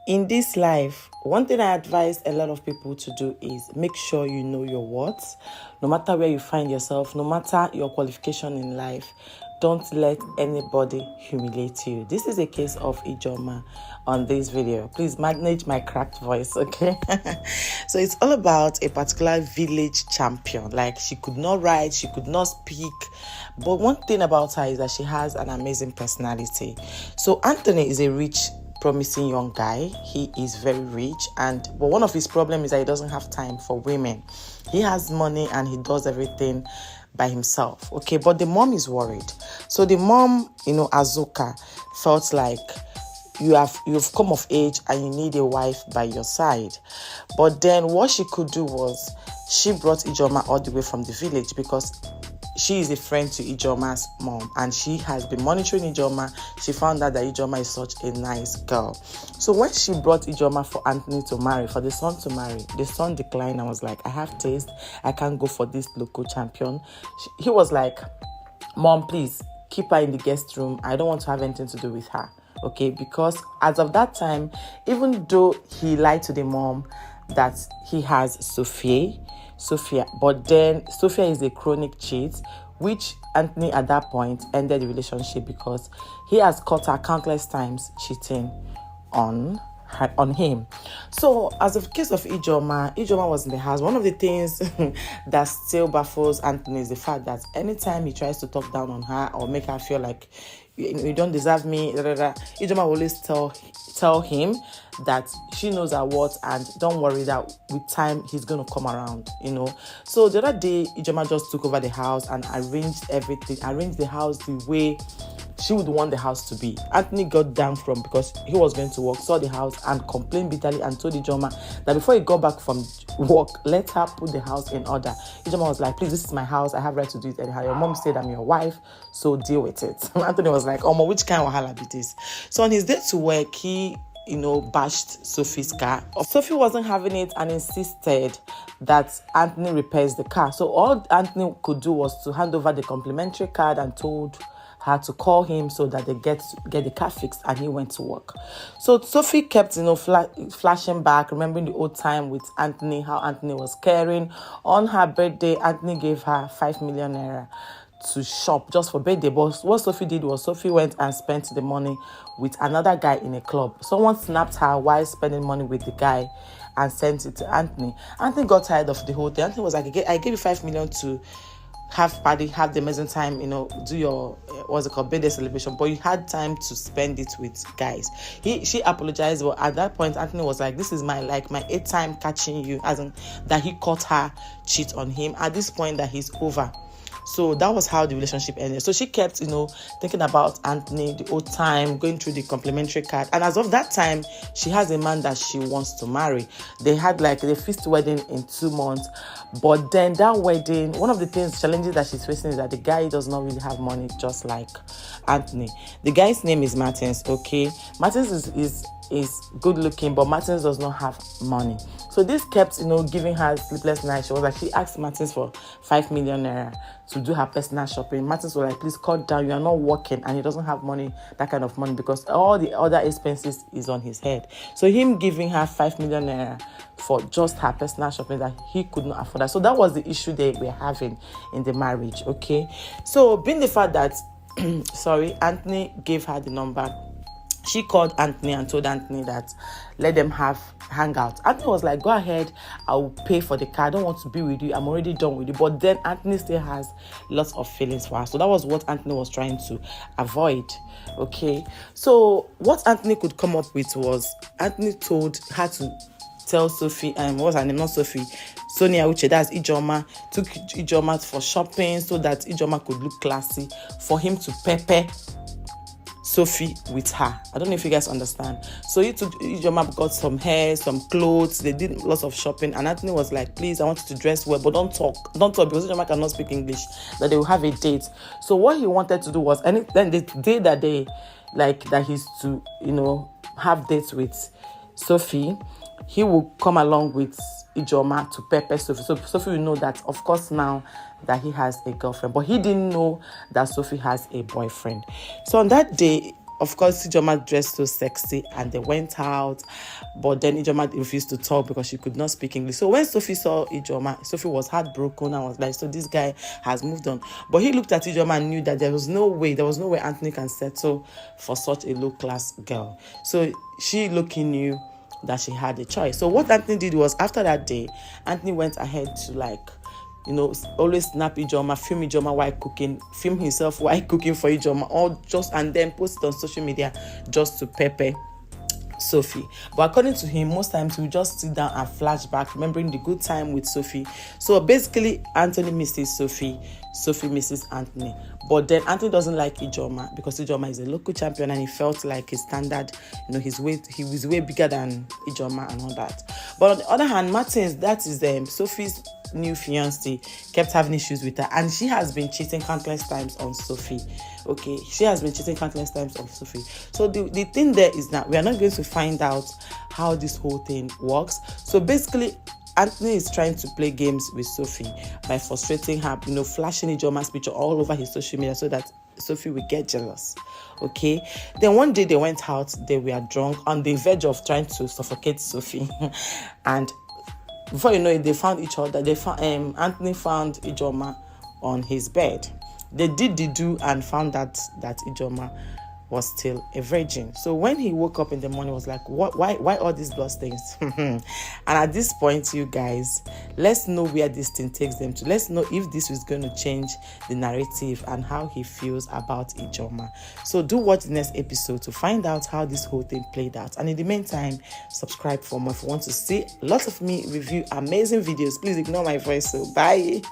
In this life, one thing I advise a lot of people to do is make sure you know your worth. No matter where you find yourself, no matter your qualification in life, don't let anybody humiliate you. This is a case of Ijoma on this video. Please manage my cracked voice, okay? So it's all about a particular village champion. Like, she could not write, she could not speak. But one thing about her is that she has an amazing personality. So Anthony is a rich, promising young guy. He is very rich, but one of his problems is that he doesn't have time for women. He has money and he does everything by himself, okay? But the mom is worried. So the mom, Azuka, felt like you've come of age and you need a wife by your side. But then what she could do was she brought Ijoma all the way from the village because she is a friend to Ijoma's mom and she has been monitoring Ijoma. She found out that Ijoma is such a nice girl. So when she brought Ijoma for Anthony to marry, for the son to marry, the son declined and was like, I have taste. I can't go for this local champion. He was like, Mom, please keep her in the guest room. I don't want to have anything to do with her. Okay, because as of that time, even though he lied to the mom that he has Sophia, but then Sophia is a chronic cheat, which Anthony at that point ended the relationship because he has caught her countless times cheating on him. So as of case of Ijoma was in the house. One of the things that still baffles Anthony is the fact that anytime he tries to talk down on her or make her feel like you don't deserve me, Ijoma will always tell him that she knows her worth and don't worry that with time he's going to come around, So the other day, Ijoma just took over the house and arranged the house the way she would want the house to be. Anthony got down from because he was going to work, saw the house and complained bitterly and told Ijoma that before he got back from work, let her put the house in order. Ijoma was like, please, this is my house. I have right to do it anyhow. Your mom said I'm your wife, so deal with it. Anthony was like, oh, which kind of wahala be this? So on his day to work, he bashed Sophie's car. Sophie wasn't having it and insisted that Anthony repairs the car. So all Anthony could do was to hand over the complimentary card and told her to call him so that they get the car fixed, and he went to work. So Sophie kept, flashing back, remembering the old time with Anthony, how Anthony was caring. On her birthday, Anthony gave her 5 million naira to shop just for birthday. But what Sophie did was Sophie went and spent the money with another guy in a club. Someone snapped her while spending money with the guy and sent it to Anthony. Anthony got tired of the whole thing. Anthony was like, I gave you 5 million to have the amazing time, do your birthday celebration, but you had time to spend it with guys. She apologized, but at that point Anthony was like, this is my 8th time catching you, as in that he caught her cheat on him. At this point that he's over. So that was how the relationship ended. So she kept, thinking about Anthony, the old time, going through the complimentary card. And as of that time, she has a man that she wants to marry. They had the first wedding in 2 months. But then that wedding, one of the challenges that she's facing is that the guy does not really have money, just like Anthony. The guy's name is Martins, okay? Martins is good looking, but Martins does not have money. So this kept, giving her sleepless nights. She asked Martins for 5 million naira to do her personal shopping. Martins was like, please cut down. You are not working and he doesn't have money, that kind of money, because all the other expenses is on his head. So him giving her 5 million naira for just her personal shopping that he could not afford that. So that was the issue they were having in the marriage, okay? So being the fact that, Anthony gave her the number, she called Anthony and told Anthony that let them hang out. Anthony was like, go ahead, I will pay for the car. I don't want to be with you. I'm already done with you. But then Anthony still has lots of feelings for her. So that was what Anthony was trying to avoid. Okay. So what Anthony could come up with was Anthony told her to tell Sophie, what's her name? Not Sophie. Sonia Uche, that's Ijoma, took Ijoma for shopping so that Ijoma could look classy, for him to pepper Sophie with her. I don't know if you guys understand. So he took Ijoma, got some hair, some clothes. They did lots of shopping, and Anthony was like, please, I want you to dress well, but don't talk because Ijoma cannot speak English, that they will have a date. So what he wanted to do was, and then the day that they that he's to have dates with Sophie, he will come along with Ijoma to pepper Sophie. So Sophie will know that, of course, now that he has a girlfriend. But he didn't know that Sophie has a boyfriend. So on that day, Of course, Ijoma dressed so sexy and they went out, but then Ijoma refused to talk because she could not speak English. So when Sophie saw Ijoma, Sophie was heartbroken and was like, so this guy has moved on. But he looked at Ijoma and knew that there was no way Anthony can settle for such a low-class girl. So she looking knew that she had a choice. So what Anthony did was, after that day, Anthony went ahead to, like, always snap Ijoma, film Ijoma while cooking, film himself while cooking for Ijoma, and then post it on social media just to pepper Sophie. But according to him, most times we just sit down and flashback, remembering the good time with Sophie. So basically, Anthony misses Sophie, Sophie misses Anthony. But then Anthony doesn't like Ijoma because Ijoma is a local champion and he felt like his standard, he was way bigger than Ijoma and all that. But on the other hand, Martins, that is Sophie's new fiance, kept having issues with her, and she has been cheating countless times on Sophie. Okay, she has been cheating countless times on Sophie. So the thing there is that we are not going to find out how this whole thing works. So basically, Anthony is trying to play games with Sophie by frustrating her, flashing Ijoma's picture all over his social media so that Sophie will get jealous. Okay, then one day they went out, they were drunk on the verge of trying to suffocate Sophie and before you know it, they found each other. Anthony found Ijoma on his bed. They did the do and found that Ijoma was still a virgin. So when he woke up in the morning, he was like, why all these blood stains? And at this point, you guys, let's know where this thing takes them to. Let's know if this is going to change the narrative and how he feels about Ijoma. So do watch the next episode to find out how this whole thing played out. And in the meantime, subscribe for more if you want to see lots of me review amazing videos. Please ignore my voice. So bye.